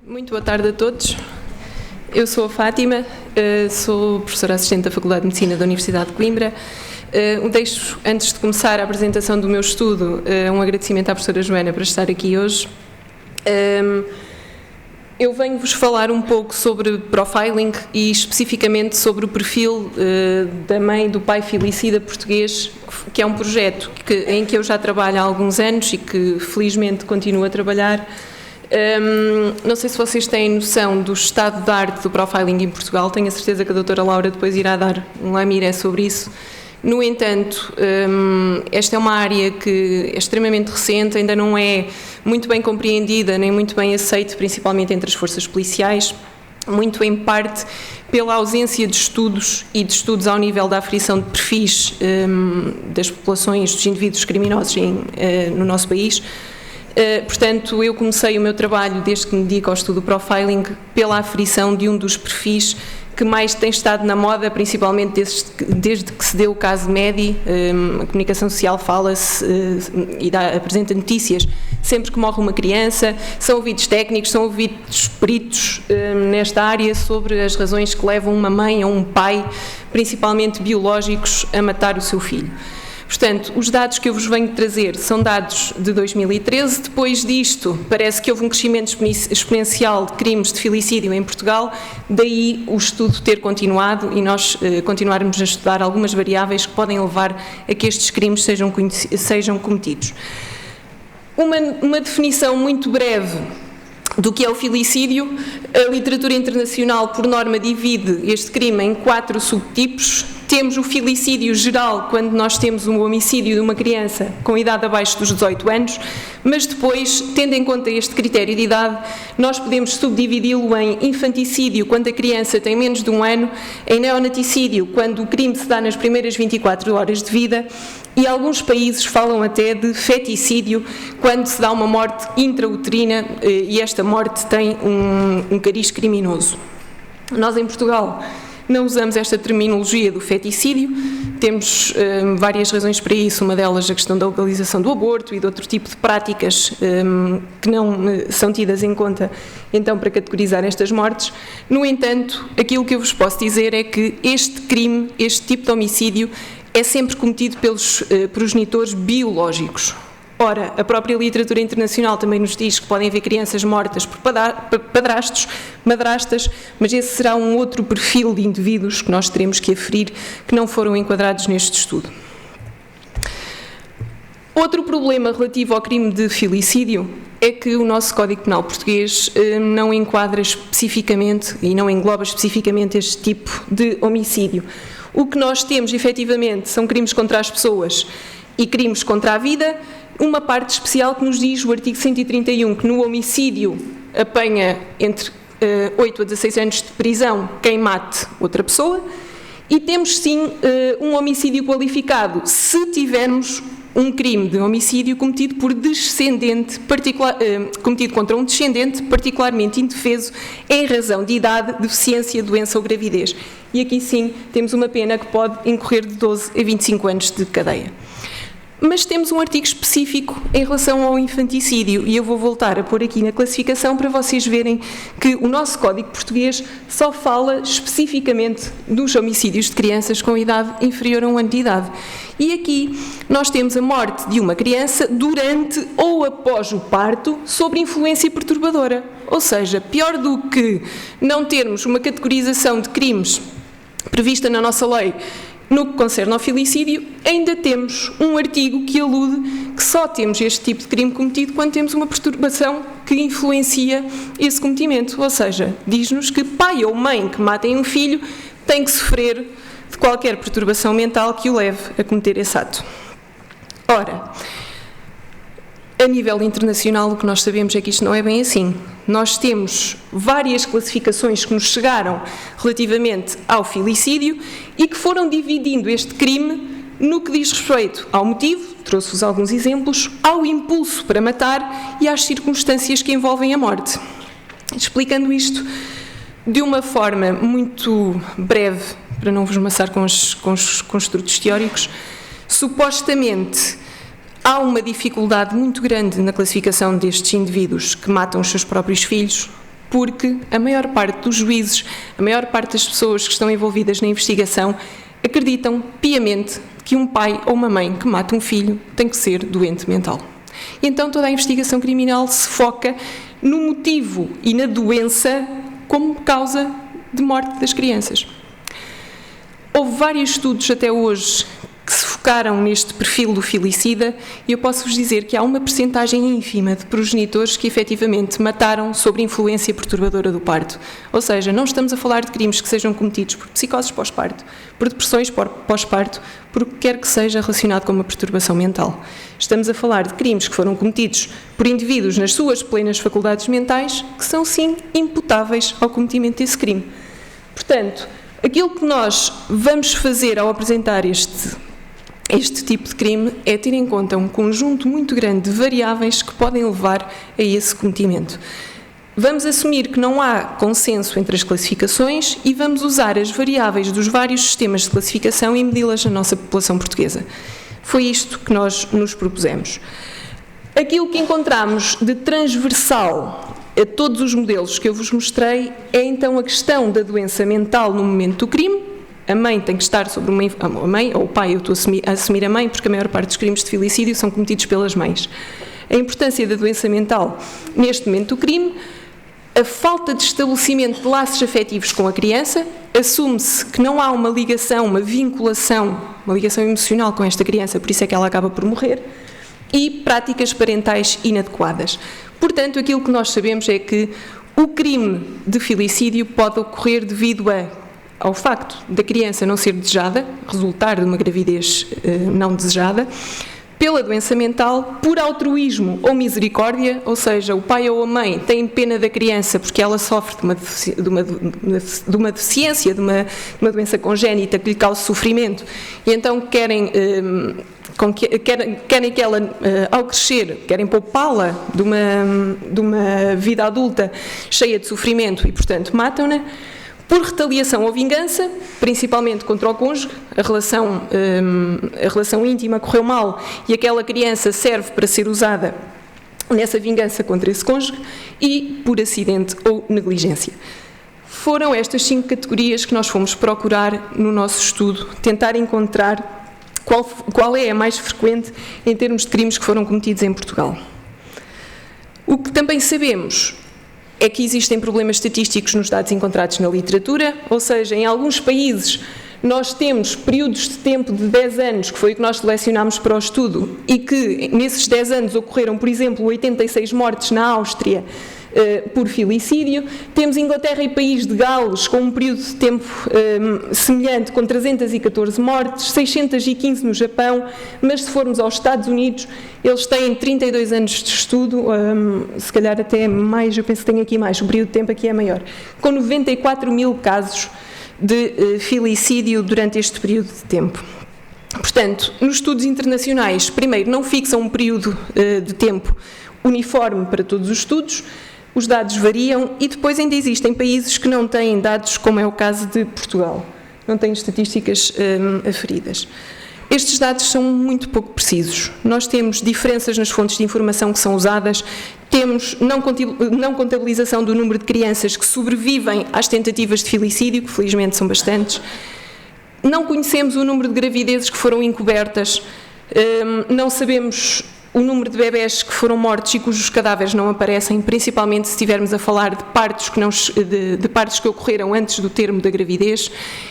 Muito boa tarde a todos. Eu sou a Fátima, sou professora assistente da Faculdade de Medicina da Universidade de Coimbra. Deixo, antes de começar a apresentação do meu estudo, um agradecimento à professora Joana por estar aqui hoje. Eu venho-vos falar um pouco sobre profiling e especificamente sobre o perfil da mãe do pai filicida português, que é um projeto em que eu já trabalho há alguns anos e que felizmente continuo a trabalhar. Não sei se vocês têm noção do estado de arte do profiling em Portugal, tenho a certeza que a doutora Laura depois irá dar um lamiré sobre isso. No entanto, esta é uma área que é extremamente recente, ainda não é muito bem compreendida nem muito bem aceita, principalmente entre as forças policiais, muito em parte pela ausência de estudos e de estudos ao nível da aferição de perfis das populações, dos indivíduos criminosos no nosso país. Portanto, eu comecei o meu trabalho, desde que me dedico ao estudo do profiling, pela aferição de um dos perfis que mais tem estado na moda, principalmente desde que se deu o caso Medi. A comunicação social fala-se e apresenta notícias sempre que morre uma criança, são ouvidos técnicos, são ouvidos peritos nesta área sobre as razões que levam uma mãe ou um pai, principalmente biológicos, a matar o seu filho. Portanto, os dados que eu vos venho trazer são dados de 2013, depois disto parece que houve um crescimento exponencial de crimes de filicídio em Portugal, daí o estudo ter continuado e nós continuarmos a estudar algumas variáveis que podem levar a que estes crimes sejam cometidos. Uma definição muito breve do que é o filicídio: a literatura internacional, por norma, divide este crime em 4 subtipos. Temos o filicídio geral, quando nós temos um homicídio de uma criança com idade abaixo dos 18 anos, mas depois, tendo em conta este critério de idade, nós podemos subdividi-lo em infanticídio, quando a criança tem menos de 1 ano, em neonaticídio, quando o crime se dá nas primeiras 24 horas de vida, e alguns países falam até de feticídio, quando se dá uma morte intrauterina e esta morte tem um cariz criminoso. Nós, em Portugal, não usamos esta terminologia do feticídio, temos várias razões para isso, uma delas a questão da legalização do aborto e de outro tipo de práticas que não são tidas em conta, então, para categorizar estas mortes. No entanto, aquilo que eu vos posso dizer é que este crime, este tipo de homicídio, é sempre cometido pelos progenitores biológicos. Ora, a própria literatura internacional também nos diz que podem haver crianças mortas por padrastos, madrastas, mas esse será um outro perfil de indivíduos que nós teremos que aferir, que não foram enquadrados neste estudo. Outro problema relativo ao crime de filicídio é que o nosso Código Penal português não enquadra especificamente e não engloba especificamente este tipo de homicídio. O que nós temos, efetivamente, são crimes contra as pessoas e crimes contra a vida. Uma parte especial que nos diz o artigo 131, que no homicídio apanha entre 8 a 16 anos de prisão quem mate outra pessoa, e temos sim um homicídio qualificado se tivermos um crime de homicídio cometido por descendente, cometido contra um descendente particularmente indefeso em razão de idade, deficiência, doença ou gravidez. E aqui sim temos uma pena que pode incorrer de 12 a 25 anos de cadeia. Mas temos um artigo específico em relação ao infanticídio e eu vou voltar a pôr aqui na classificação para vocês verem que o nosso Código Português só fala especificamente dos homicídios de crianças com idade inferior a 1 ano de idade. E aqui nós temos a morte de uma criança durante ou após o parto sob influência perturbadora. Ou seja, pior do que não termos uma categorização de crimes prevista na nossa lei no que concerne ao filicídio, ainda temos um artigo que alude que só temos este tipo de crime cometido quando temos uma perturbação que influencia esse cometimento. Ou seja, diz-nos que pai ou mãe que matem um filho tem que sofrer de qualquer perturbação mental que o leve a cometer esse ato. Ora, a nível internacional, o que nós sabemos é que isto não é bem assim. Nós temos várias classificações que nos chegaram relativamente ao filicídio e que foram dividindo este crime no que diz respeito ao motivo, trouxe-vos alguns exemplos, ao impulso para matar e às circunstâncias que envolvem a morte. Explicando isto de uma forma muito breve, para não vos maçar com os construtos teóricos, supostamente há uma dificuldade muito grande na classificação destes indivíduos que matam os seus próprios filhos porque a maior parte dos juízes, a maior parte das pessoas que estão envolvidas na investigação acreditam piamente que um pai ou uma mãe que mata um filho tem que ser doente mental. E então toda a investigação criminal se foca no motivo e na doença como causa de morte das crianças. Houve vários estudos até hoje que se focaram neste perfil do filicida e eu posso-vos dizer que há uma percentagem ínfima de progenitores que efetivamente mataram sob influência perturbadora do parto. Ou seja, não estamos a falar de crimes que sejam cometidos por psicoses pós-parto, por depressões pós-parto, por o que quer que seja relacionado com uma perturbação mental. Estamos a falar de crimes que foram cometidos por indivíduos nas suas plenas faculdades mentais que são sim imputáveis ao cometimento desse crime. Portanto, aquilo que nós vamos fazer ao apresentar este tipo de crime é ter em conta um conjunto muito grande de variáveis que podem levar a esse cometimento. Vamos assumir que não há consenso entre as classificações e vamos usar as variáveis dos vários sistemas de classificação e medi-las na nossa população portuguesa. Foi isto que nós nos propusemos. Aquilo que encontramos de transversal a todos os modelos que eu vos mostrei é então a questão da doença mental no momento do crime. A mãe tem que estar sobre a mãe, ou o pai, eu estou a assumir a mãe, porque a maior parte dos crimes de filicídio são cometidos pelas mães. A importância da doença mental neste momento do crime, a falta de estabelecimento de laços afetivos com a criança, assume-se que não há uma ligação, uma vinculação, uma ligação emocional com esta criança, por isso é que ela acaba por morrer, e práticas parentais inadequadas. Portanto, aquilo que nós sabemos é que o crime de filicídio pode ocorrer devido ao facto da criança não ser desejada, resultar de uma gravidez não desejada, pela doença mental, por altruísmo ou misericórdia, ou seja, o pai ou a mãe têm pena da criança porque ela sofre de uma deficiência, de uma doença congénita que lhe causa sofrimento, e então querem que ela, ao crescer, querem poupá-la de uma vida adulta cheia de sofrimento e, portanto, matam-na. Por retaliação ou vingança, principalmente contra o cônjuge, a relação íntima correu mal e aquela criança serve para ser usada nessa vingança contra esse cônjuge, e por acidente ou negligência. Foram estas 5 categorias que nós fomos procurar no nosso estudo, tentar encontrar qual é a mais frequente em termos de crimes que foram cometidos em Portugal. O que também sabemos é que existem problemas estatísticos nos dados encontrados na literatura, ou seja, em alguns países nós temos períodos de tempo de 10 anos, que foi o que nós selecionámos para o estudo, e que nesses 10 anos ocorreram, por exemplo, 86 mortes na Áustria por filicídio. Temos Inglaterra e País de Gales com um período de tempo semelhante, com 314 mortes, 615 no Japão, mas se formos aos Estados Unidos, eles têm 32 anos de estudo, se calhar até mais, eu penso que tenho aqui mais, o período de tempo aqui é maior, com 94 mil casos de filicídio durante este período de tempo. Portanto, nos estudos internacionais, primeiro, não fixam um período de tempo uniforme para todos os estudos, os dados variam, e depois ainda existem países que não têm dados, como é o caso de Portugal, não têm estatísticas aferidas. Estes dados são muito pouco precisos. Nós temos diferenças nas fontes de informação que são usadas, temos não contabilização do número de crianças que sobrevivem às tentativas de filicídio, que felizmente são bastantes, não conhecemos o número de gravidezes que foram encobertas, não sabemos o número de bebés que foram mortos e cujos cadáveres não aparecem, principalmente se estivermos a falar de partos que ocorreram antes do termo da gravidez,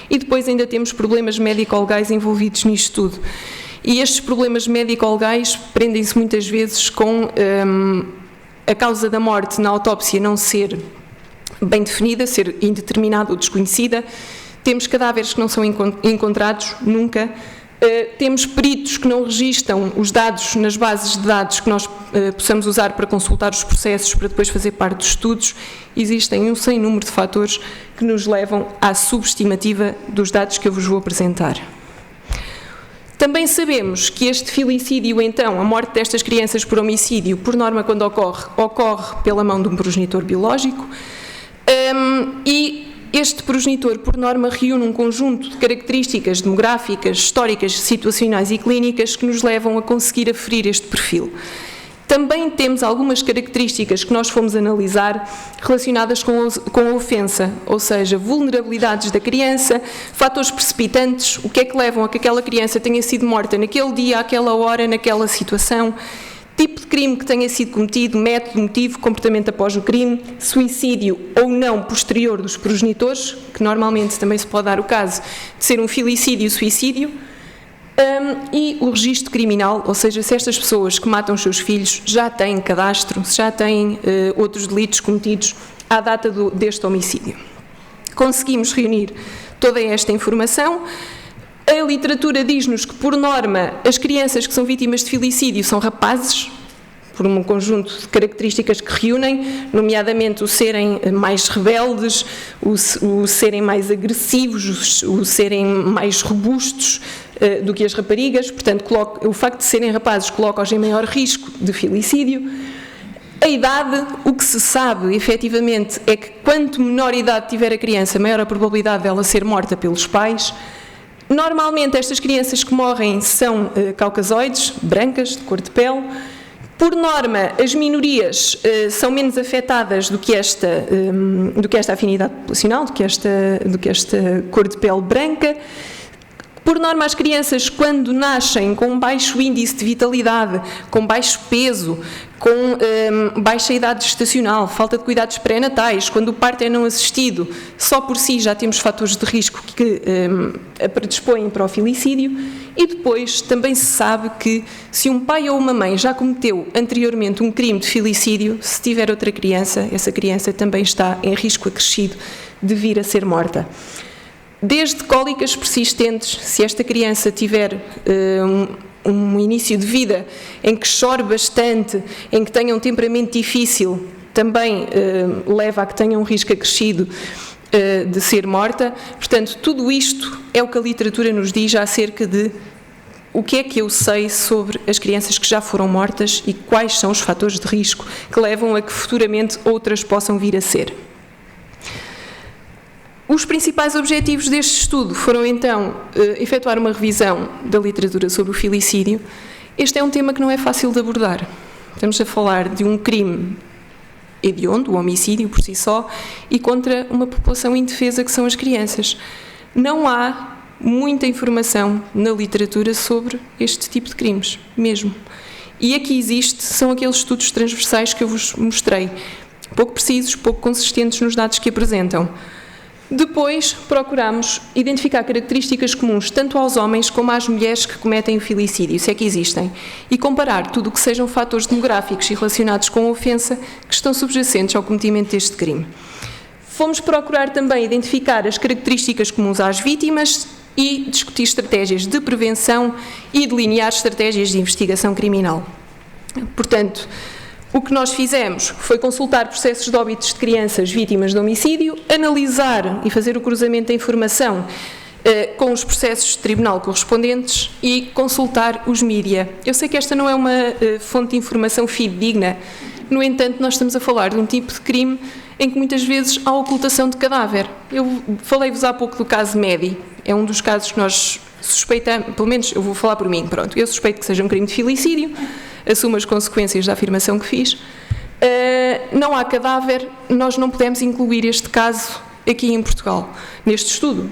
e depois ainda temos problemas médico-legais envolvidos nisto tudo. E estes problemas médico-legais prendem-se muitas vezes com a causa da morte na autópsia não ser bem definida, ser indeterminada ou desconhecida, temos cadáveres que não são encontrados nunca, temos peritos que não registam os dados nas bases de dados que nós possamos usar para consultar os processos, para depois fazer parte dos estudos. Existem um sem número de fatores que nos levam à subestimativa dos dados que eu vos vou apresentar. Também sabemos que este filicídio, então, a morte destas crianças por homicídio, por norma, quando ocorre pela mão de um progenitor biológico, e este progenitor, por norma, reúne um conjunto de características demográficas, históricas, situacionais e clínicas que nos levam a conseguir aferir este perfil. Também temos algumas características que nós fomos analisar relacionadas com a ofensa, ou seja, vulnerabilidades da criança, fatores precipitantes, o que é que levam a que aquela criança tenha sido morta naquele dia, àquela hora, naquela situação, tipo de crime que tenha sido cometido, método, motivo, comportamento após o crime, suicídio ou não posterior dos progenitores, que normalmente também se pode dar o caso de ser um filicídio e suicídio, e o registro criminal, ou seja, se estas pessoas que matam os seus filhos já têm cadastro, se já têm outros delitos cometidos à data deste homicídio. Conseguimos reunir toda esta informação. A literatura diz-nos que, por norma, as crianças que são vítimas de filicídio são rapazes, por um conjunto de características que reúnem, nomeadamente o serem mais rebeldes, o serem mais agressivos, o serem mais robustos do que as raparigas, portanto, o facto de serem rapazes coloca-os em maior risco de filicídio. A idade, o que se sabe, efetivamente, é que quanto menor idade tiver a criança, maior a probabilidade dela ser morta pelos pais. Normalmente, estas crianças que morrem são caucasoides, brancas, de cor de pele. Por norma, as minorias são menos afetadas do que esta afinidade populacional, do que esta cor de pele branca. Por norma, as crianças, quando nascem com baixo índice de vitalidade, com baixo peso, com baixa idade gestacional, falta de cuidados pré-natais, quando o parto é não assistido, só por si já temos fatores de risco que a predispõem para o filicídio. E depois também se sabe que se um pai ou uma mãe já cometeu anteriormente um crime de filicídio, se tiver outra criança, essa criança também está em risco acrescido de vir a ser morta. Desde cólicas persistentes, se esta criança tiver um início de vida em que chore bastante, em que tenha um temperamento difícil, também leva a que tenha um risco acrescido de ser morta. Portanto, tudo isto é o que a literatura nos diz acerca de o que é que eu sei sobre as crianças que já foram mortas e quais são os fatores de risco que levam a que futuramente outras possam vir a ser. Os principais objetivos deste estudo foram, então, efetuar uma revisão da literatura sobre o filicídio. Este é um tema que não é fácil de abordar. Estamos a falar de um crime hediondo, o homicídio por si só, e contra uma população indefesa que são as crianças. Não há muita informação na literatura sobre este tipo de crimes, mesmo. E aqui são aqueles estudos transversais que eu vos mostrei, pouco precisos, pouco consistentes nos dados que apresentam. Depois, procuramos identificar características comuns tanto aos homens como às mulheres que cometem o filicídio, se é que existem, e comparar tudo o que sejam fatores demográficos e relacionados com a ofensa que estão subjacentes ao cometimento deste crime. Fomos procurar também identificar as características comuns às vítimas e discutir estratégias de prevenção e delinear estratégias de investigação criminal. Portanto, o que nós fizemos foi consultar processos de óbitos de crianças vítimas de homicídio, analisar e fazer o cruzamento da informação com os processos de tribunal correspondentes e consultar os mídia. Eu sei que esta não é uma fonte de informação fidedigna, no entanto, nós estamos a falar de um tipo de crime em que muitas vezes há ocultação de cadáver. Eu falei-vos há pouco do caso Medi, é um dos casos que nós suspeitamos, pelo menos eu vou falar por mim, pronto, eu suspeito que seja um crime de filicídio, assumo as consequências da afirmação que fiz. Não há cadáver, nós não podemos incluir este caso aqui em Portugal, neste estudo,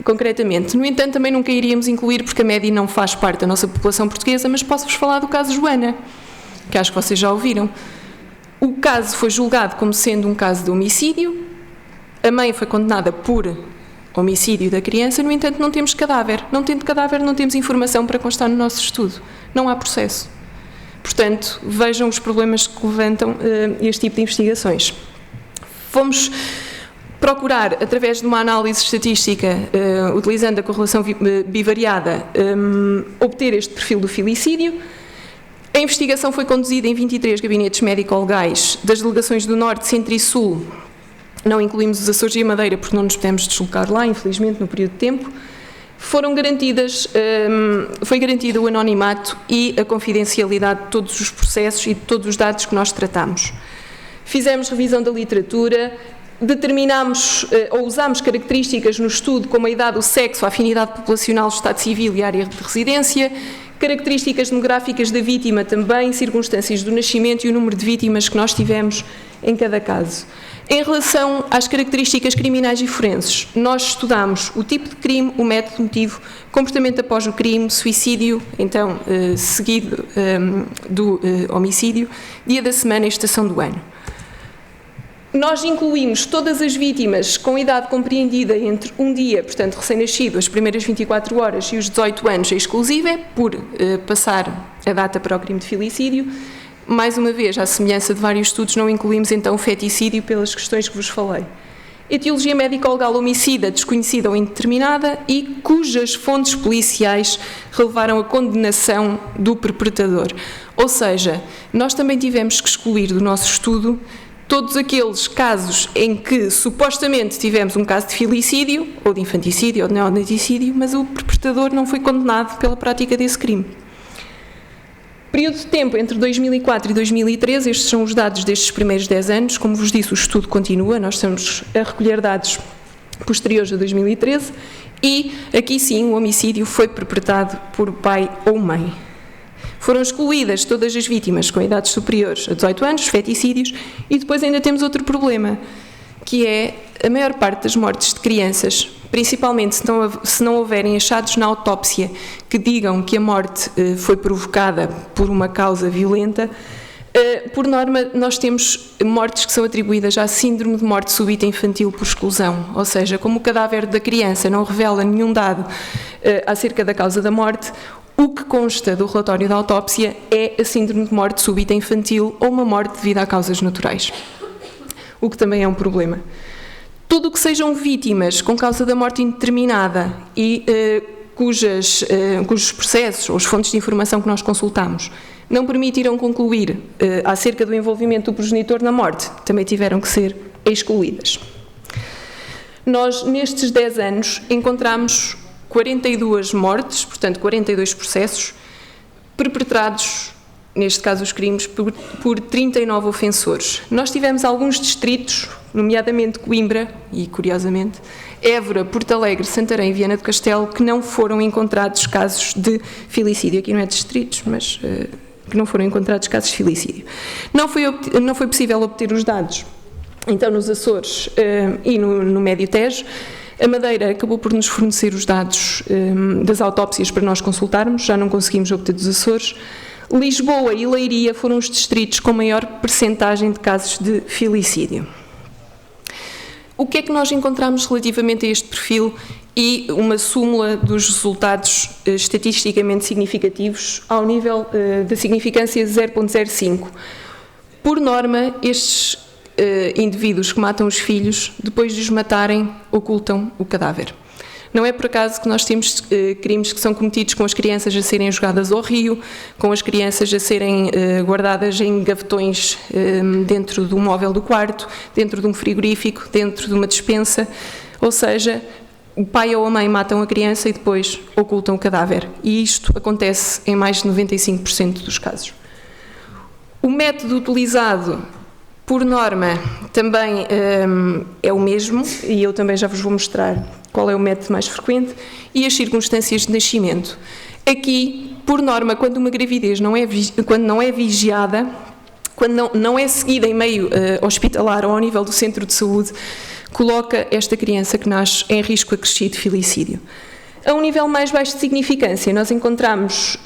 concretamente. No entanto, também nunca iríamos incluir, porque a Medi não faz parte da nossa população portuguesa, mas posso-vos falar do caso Joana, que acho que vocês já ouviram. O caso foi julgado como sendo um caso de homicídio, a mãe foi condenada por homicídio da criança, no entanto, não temos cadáver. Não tendo cadáver, não temos informação para constar no nosso estudo. Não há processo. Portanto, vejam os problemas que levantam este tipo de investigações. Fomos procurar, através de uma análise estatística, utilizando a correlação bivariada, obter este perfil do filicídio. A investigação foi conduzida em 23 gabinetes médico-legais das delegações do Norte, Centro e Sul. Não incluímos os Açores e a Madeira, porque não nos pudemos deslocar lá, infelizmente, no período de tempo. Foi garantido o anonimato e a confidencialidade de todos os processos e de todos os dados que nós tratamos. Fizemos revisão da literatura, determinámos ou usámos características no estudo como a idade, o sexo, a afinidade populacional, o estado civil e a área de residência, Características demográficas da vítima também, circunstâncias do nascimento e o número de vítimas que nós tivemos em cada caso. Em relação às características criminais e forenses, nós estudamos o tipo de crime, o método, motivo, comportamento após o crime, suicídio, então seguido do homicídio, dia da semana e estação do ano. Nós incluímos todas as vítimas com idade compreendida entre um dia, portanto recém-nascido, as primeiras 24 horas e os 18 anos exclusiva, por passar a data para o crime de filicídio. Mais uma vez, à semelhança de vários estudos, não incluímos então o feticídio pelas questões que vos falei. Etiologia médico-legal homicida desconhecida ou indeterminada e cujas fontes policiais relevaram a condenação do perpetrador. Ou seja, nós também tivemos que excluir do nosso estudo todos aqueles casos em que supostamente tivemos um caso de filicídio, ou de infanticídio, ou de neonaticídio, mas o perpetrador não foi condenado pela prática desse crime. Período de tempo entre 2004 e 2013, estes são os dados destes primeiros 10 anos, como vos disse, o estudo continua, nós estamos a recolher dados posteriores a 2013, e aqui sim o homicídio foi perpetrado por pai ou mãe. Foram excluídas todas as vítimas com idades superiores a 18 anos, feticídios, e depois ainda temos outro problema, que é a maior parte das mortes de crianças, principalmente se não houverem achados na autópsia que digam que a morte foi provocada por uma causa violenta, por norma nós temos mortes que são atribuídas à síndrome de morte súbita infantil por exclusão, ou seja, como o cadáver da criança não revela nenhum dado acerca da causa da morte, o que consta do relatório da autópsia é a síndrome de morte súbita infantil ou uma morte devido a causas naturais, o que também é um problema. Tudo o que sejam vítimas com causa da morte indeterminada e cujos processos ou as fontes de informação que nós consultamos não permitiram concluir acerca do envolvimento do progenitor na morte, também tiveram que ser excluídas. Nós, nestes 10 anos, encontramos 42 mortes, portanto 42 processos, perpetrados, neste caso os crimes, por 39 ofensores. Nós tivemos alguns distritos, nomeadamente Coimbra e, curiosamente, Évora, Porto Alegre, Santarém e Viana do Castelo, que não foram encontrados casos de filicídio. Aqui não é distritos, mas que não foram encontrados casos de filicídio. Não foi possível obter os dados, então, nos Açores e no Médio Tejo. A Madeira acabou por nos fornecer os dados das autópsias para nós consultarmos, já não conseguimos obter dos Açores. Lisboa e Leiria foram os distritos com maior percentagem de casos de filicídio. O que é que nós encontramos relativamente a este perfil e uma súmula dos resultados estatisticamente significativos ao nível da significância 0,05? Por norma, estes indivíduos que matam os filhos, depois de os matarem, ocultam o cadáver. Não é por acaso que nós temos crimes que são cometidos com as crianças a serem jogadas ao rio, com as crianças a serem guardadas em gavetões dentro do móvel do quarto, dentro de um frigorífico, dentro de uma despensa, ou seja, o pai ou a mãe matam a criança e depois ocultam o cadáver. E isto acontece em mais de 95% dos casos. O método utilizado, por norma, também é o mesmo, e eu também já vos vou mostrar qual é o método mais frequente, e as circunstâncias de nascimento. Aqui, por norma, quando uma gravidez quando não é vigiada, quando não é seguida em meio hospitalar ou ao nível do centro de saúde, coloca esta criança que nasce em risco acrescido de filicídio. A um nível mais baixo de significância, nós encontramos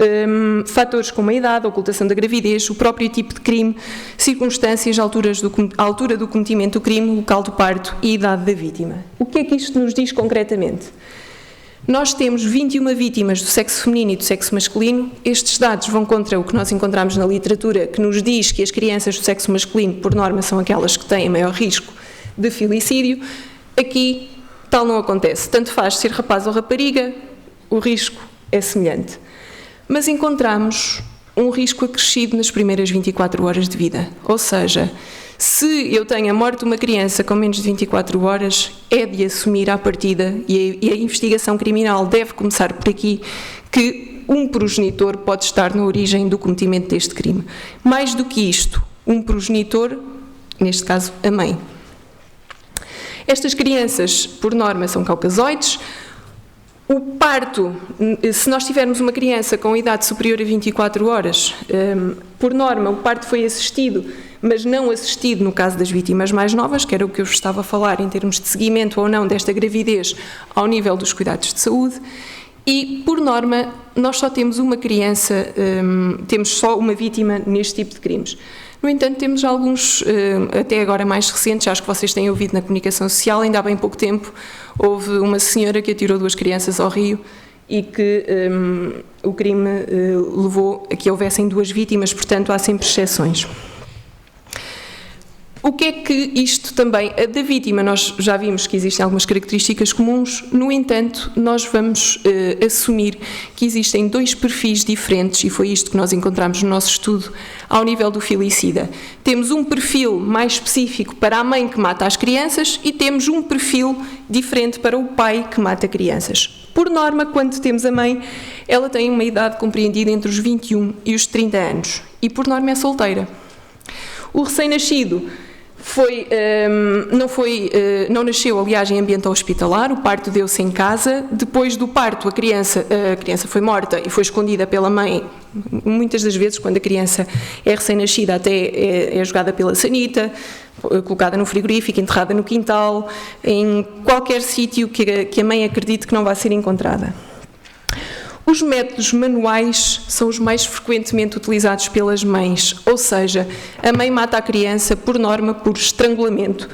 fatores como a idade, a ocultação da gravidez, o próprio tipo de crime, circunstâncias, a altura do cometimento do crime, o local do parto e a idade da vítima. O que é que isto nos diz concretamente? Nós temos 21 vítimas do sexo feminino e do sexo masculino. Estes dados vão contra o que nós encontramos na literatura, que nos diz que as crianças do sexo masculino, por norma, são aquelas que têm maior risco de filicídio. Aqui, tal não acontece. Tanto faz ser rapaz ou rapariga, o risco é semelhante. Mas encontramos um risco acrescido nas primeiras 24 horas de vida. Ou seja, se eu tenho a morte de uma criança com menos de 24 horas, é de assumir à partida, e a investigação criminal deve começar por aqui, que um progenitor pode estar na origem do cometimento deste crime. Mais do que isto, um progenitor, neste caso a mãe. Estas crianças, por norma, são caucasoides. O parto, se nós tivermos uma criança com idade superior a 24 horas, por norma o parto foi assistido, mas não assistido no caso das vítimas mais novas, que era o que eu vos estava a falar em termos de seguimento ou não desta gravidez ao nível dos cuidados de saúde, e por norma nós só temos uma criança, temos só uma vítima neste tipo de crimes. No entanto, temos alguns, até agora mais recentes, acho que vocês têm ouvido na comunicação social, ainda há bem pouco tempo, houve uma senhora que atirou 2 crianças ao rio e que o crime levou a que houvessem 2 vítimas, portanto há sempre exceções. O que é que isto também, da vítima nós já vimos que existem algumas características comuns, no entanto nós vamos assumir que existem 2 perfis diferentes, e foi isto que nós encontramos no nosso estudo ao nível do filicida. Temos um perfil mais específico para a mãe que mata as crianças e temos um perfil diferente para o pai que mata crianças. Por norma, quando temos a mãe, ela tem uma idade compreendida entre os 21 e os 30 anos e por norma é solteira. O recém-nascido não nasceu, aliás, em ambiente hospitalar, o parto deu-se em casa. Depois do parto, a criança foi morta e foi escondida pela mãe. Muitas das vezes, quando a criança é recém-nascida, até é jogada pela sanita, colocada no frigorífico, enterrada no quintal, em qualquer sítio que a mãe acredite que não vai ser encontrada. Os métodos manuais são os mais frequentemente utilizados pelas mães, ou seja, a mãe mata a criança por norma por estrangulamento,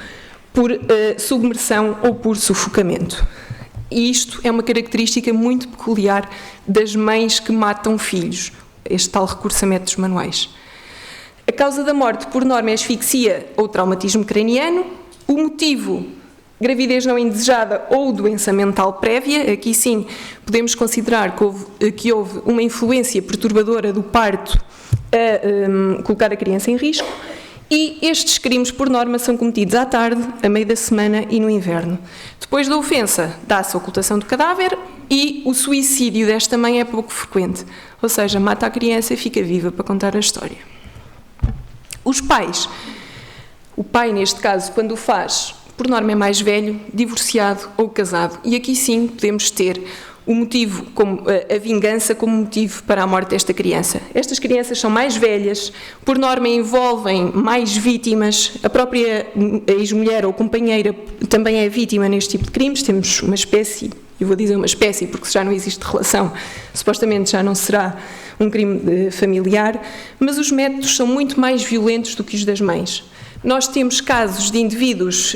por submersão ou por sufocamento. E isto é uma característica muito peculiar das mães que matam filhos, este tal recurso a métodos manuais. A causa da morte por norma é asfixia ou traumatismo craniano, o motivo gravidez não indesejada ou doença mental prévia. Aqui sim podemos considerar que houve uma influência perturbadora do parto a colocar a criança em risco, e estes crimes por norma são cometidos à tarde, a meio da semana e no inverno. Depois da ofensa dá-se a ocultação do cadáver e o suicídio desta mãe é pouco frequente, ou seja, mata a criança e fica viva para contar a história. Os pais, o pai neste caso quando o faz, por norma é mais velho, divorciado ou casado. E aqui sim podemos ter o motivo, como a vingança, como motivo para a morte desta criança. Estas crianças são mais velhas, por norma envolvem mais vítimas, a própria ex-mulher ou companheira também é vítima neste tipo de crimes. Temos uma espécie, eu vou dizer uma espécie porque já não existe relação, supostamente já não será um crime familiar, mas os métodos são muito mais violentos do que os das mães. Nós temos casos de indivíduos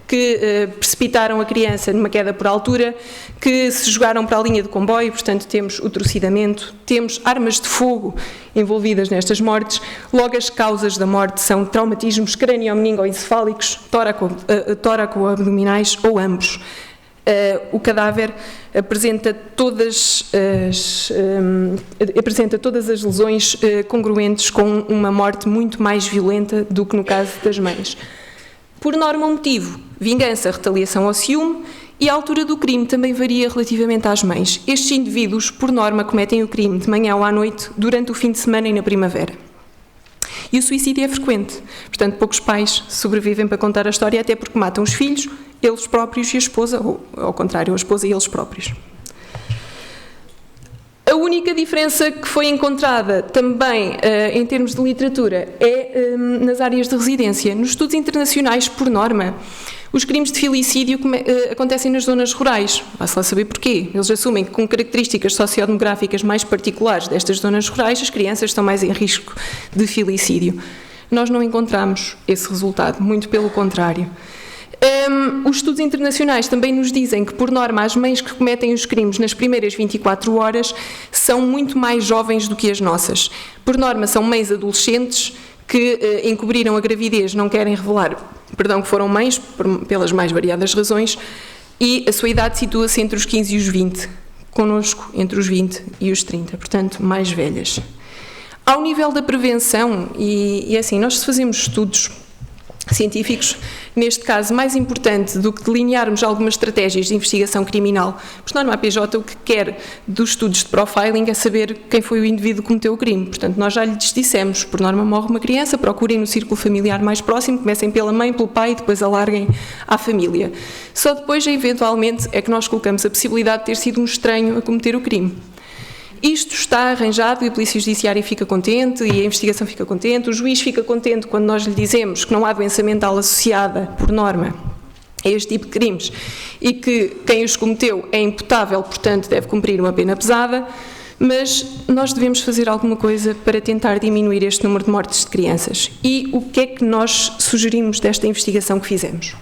que precipitaram a criança numa queda por altura, que se jogaram para a linha de comboio, portanto temos o trucidamento, temos armas de fogo envolvidas nestas mortes. Logo as causas da morte são traumatismos crânio-meningoencefálicos, tóraco-abdominais ou ambos. O cadáver apresenta todas as lesões congruentes com uma morte muito mais violenta do que no caso das mães. Por norma, o motivo: vingança, retaliação ou ciúme, e a altura do crime também varia relativamente às mães. Estes indivíduos, por norma, cometem o crime de manhã ou à noite, durante o fim de semana e na primavera. E o suicídio é frequente, portanto poucos pais sobrevivem para contar a história, até porque matam os filhos, eles próprios e a esposa, ou ao contrário, a esposa e eles próprios. A única diferença que foi encontrada também em termos de literatura é nas áreas de residência. Nos estudos internacionais, por norma, os crimes de filicídio acontecem nas zonas rurais. Vai-se lá saber porquê. Eles assumem que com características sociodemográficas mais particulares destas zonas rurais, as crianças estão mais em risco de filicídio. Nós não encontramos esse resultado, muito pelo contrário. Os estudos internacionais também nos dizem que, por norma, as mães que cometem os crimes nas primeiras 24 horas são muito mais jovens do que as nossas. Por norma, são mães adolescentes que encobriram a gravidez, não querem revelar, que foram mães, pelas mais variadas razões, e a sua idade situa-se entre os 15 e os 20, connosco entre os 20 e os 30, portanto, mais velhas. Ao nível da prevenção, e assim, nós fazemos estudos científicos, neste caso, mais importante do que delinearmos algumas estratégias de investigação criminal, por norma a PJ o que quer dos estudos de profiling é saber quem foi o indivíduo que cometeu o crime. Portanto, nós já lhes dissemos, por norma morre uma criança, procurem no círculo familiar mais próximo, comecem pela mãe, pelo pai e depois alarguem à família. Só depois, eventualmente, é que nós colocamos a possibilidade de ter sido um estranho a cometer o crime. Isto está arranjado e a Polícia Judiciária fica contente e a investigação fica contente, o juiz fica contente quando nós lhe dizemos que não há doença mental associada, por norma, a este tipo de crimes e que quem os cometeu é imputável, portanto deve cumprir uma pena pesada, mas nós devemos fazer alguma coisa para tentar diminuir este número de mortes de crianças. E o que é que nós sugerimos desta investigação que fizemos?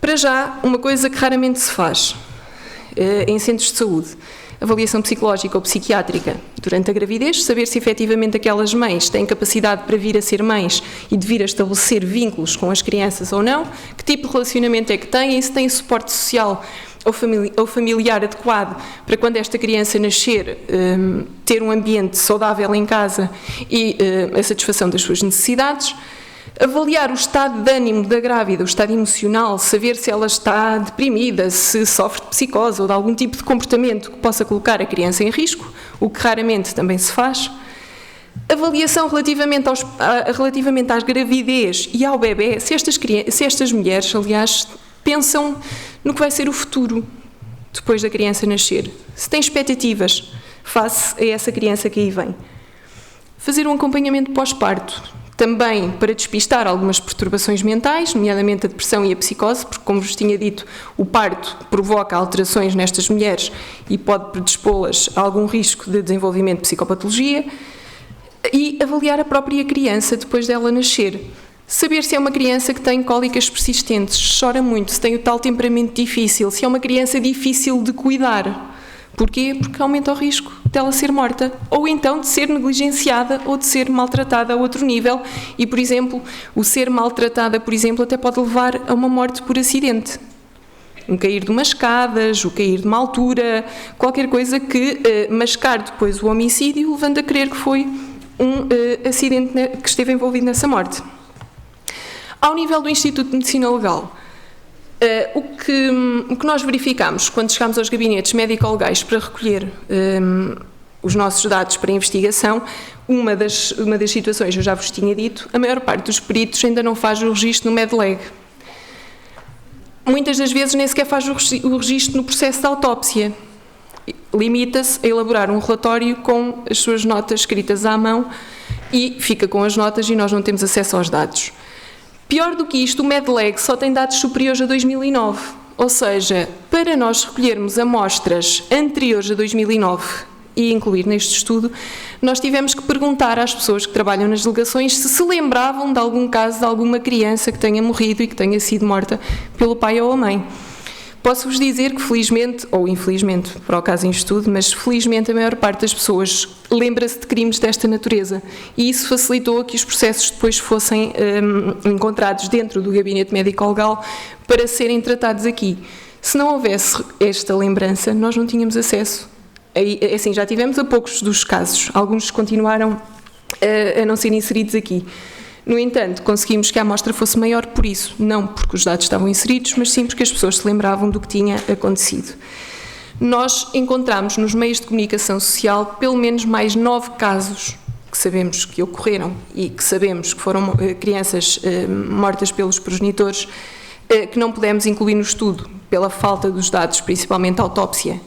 Para já, uma coisa que raramente se faz em centros de saúde, avaliação psicológica ou psiquiátrica durante a gravidez, saber se efetivamente aquelas mães têm capacidade para vir a ser mães e de vir a estabelecer vínculos com as crianças ou não, que tipo de relacionamento é que têm e se têm suporte social ou familiar adequado para quando esta criança nascer ter um ambiente saudável em casa e a satisfação das suas necessidades. Avaliar o estado de ânimo da grávida, o estado emocional, saber se ela está deprimida, se sofre de psicose ou de algum tipo de comportamento que possa colocar a criança em risco, o que raramente também se faz. Avaliação relativamente às gravidez e ao bebê, se estas mulheres, aliás, pensam no que vai ser o futuro depois da criança nascer, se têm expectativas face a essa criança que aí vem. Fazer um acompanhamento pós-parto, também para despistar algumas perturbações mentais, nomeadamente a depressão e a psicose, porque, como vos tinha dito, o parto provoca alterações nestas mulheres e pode predispô-las a algum risco de desenvolvimento de psicopatologia, e avaliar a própria criança depois dela nascer. Saber se é uma criança que tem cólicas persistentes, chora muito, se tem o tal temperamento difícil, se é uma criança difícil de cuidar. Porquê? Porque aumenta o risco dela ser morta, ou então de ser negligenciada ou de ser maltratada a outro nível e, por exemplo, o ser maltratada, por exemplo, até pode levar a uma morte por acidente. Um cair de umas escadas, o cair de uma altura, qualquer coisa que mascar depois o homicídio, levando a crer que foi um acidente que esteve envolvido nessa morte. Ao nível do Instituto de Medicina Legal, o que nós verificamos quando chegámos aos gabinetes médico-legais para recolher os nossos dados para investigação, uma das situações, eu já vos tinha dito, a maior parte dos peritos ainda não faz o registro no Medleg. Muitas das vezes nem sequer faz o registro no processo de autópsia. Limita-se a elaborar um relatório com as suas notas escritas à mão e fica com as notas e nós não temos acesso aos dados. Pior do que isto, o Medleg só tem dados superiores a 2009, ou seja, para nós recolhermos amostras anteriores a 2009 e incluir neste estudo, nós tivemos que perguntar às pessoas que trabalham nas delegações se lembravam de algum caso de alguma criança que tenha morrido e que tenha sido morta pelo pai ou a mãe. Posso-vos dizer que felizmente, ou infelizmente, para o caso em estudo, mas felizmente a maior parte das pessoas lembra-se de crimes desta natureza e isso facilitou que os processos depois fossem encontrados dentro do gabinete médico-legal para serem tratados aqui. Se não houvesse esta lembrança, nós não tínhamos acesso. Assim, já tivemos a poucos dos casos, alguns continuaram a não serem inseridos aqui. No entanto, conseguimos que a amostra fosse maior por isso, não porque os dados estavam inseridos, mas sim porque as pessoas se lembravam do que tinha acontecido. Nós encontramos nos meios de comunicação social pelo menos mais 9 casos que sabemos que ocorreram e que sabemos que foram crianças mortas pelos progenitores, que não pudemos incluir no estudo pela falta dos dados, principalmente a autópsia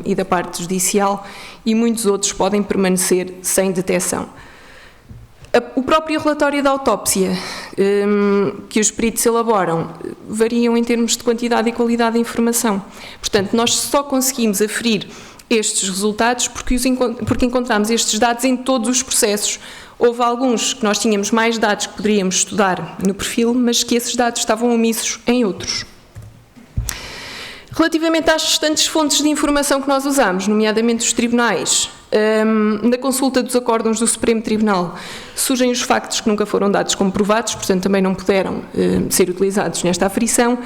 e da parte judicial, e muitos outros podem permanecer sem detecção. O próprio relatório da autópsia que os peritos elaboram variam em termos de quantidade e qualidade de informação. Portanto, nós só conseguimos aferir estes resultados porque encontramos estes dados em todos os processos. Houve alguns que nós tínhamos mais dados que poderíamos estudar no perfil, mas que esses dados estavam omissos em outros. Relativamente às restantes fontes de informação que nós usamos, nomeadamente os tribunais, na consulta dos acórdãos do Supremo Tribunal surgem os factos que nunca foram dados como provados, portanto também não puderam ser utilizados nesta aferição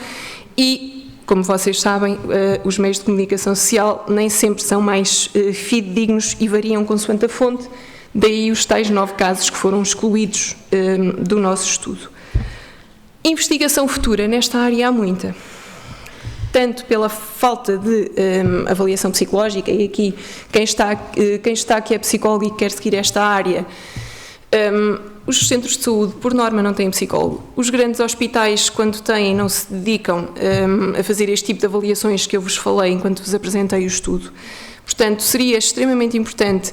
e, como vocês sabem, os meios de comunicação social nem sempre são mais fidedignos e variam consoante a fonte, daí os tais 9 casos que foram excluídos do nosso estudo. Investigação futura, nesta área há muita. Tanto pela falta de avaliação psicológica, e aqui quem está que é psicólogo e quer seguir esta área, os centros de saúde, por norma, não têm psicólogo. Os grandes hospitais, quando têm, não se dedicam a fazer este tipo de avaliações que eu vos falei enquanto vos apresentei o estudo. Portanto, seria extremamente importante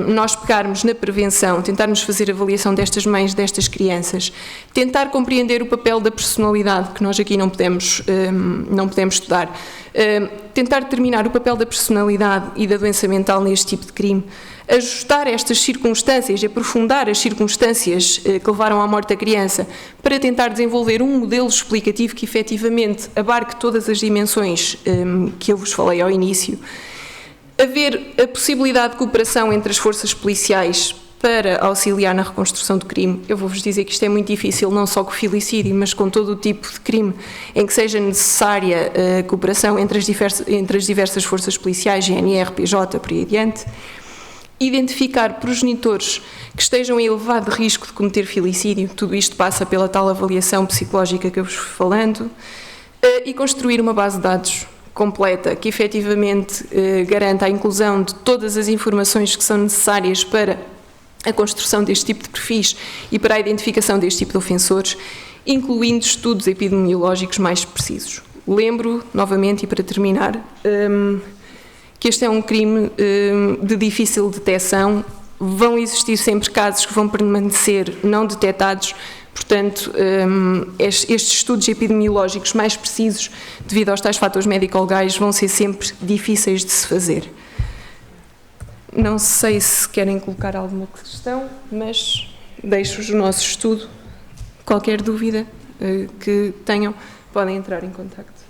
nós pegarmos na prevenção, tentarmos fazer avaliação destas mães, destas crianças, tentar compreender o papel da personalidade, que nós aqui não podemos estudar, tentar determinar o papel da personalidade e da doença mental neste tipo de crime, ajustar estas circunstâncias, aprofundar as circunstâncias que levaram à morte da criança, para tentar desenvolver um modelo explicativo que efetivamente abarque todas as dimensões que eu vos falei ao início. Haver a possibilidade de cooperação entre as forças policiais para auxiliar na reconstrução do crime. Eu vou-vos dizer que isto é muito difícil, não só com o filicídio, mas com todo o tipo de crime em que seja necessária a cooperação entre as diversas forças policiais, GNR, PJ, por aí adiante. Identificar progenitores que estejam em elevado risco de cometer filicídio, tudo isto passa pela tal avaliação psicológica que eu vos fui falando, e construir uma base de dados completa, que efetivamente garanta a inclusão de todas as informações que são necessárias para a construção deste tipo de perfis e para a identificação deste tipo de ofensores, incluindo estudos epidemiológicos mais precisos. Lembro, novamente, e para terminar, que este é um crime de difícil detecção. Vão existir sempre casos que vão permanecer não detectados. Portanto, estes estudos epidemiológicos mais precisos, devido aos tais fatores médico-legais, vão ser sempre difíceis de se fazer. Não sei se querem colocar alguma questão, mas deixo-vos o nosso estudo. Qualquer dúvida que tenham, podem entrar em contacto.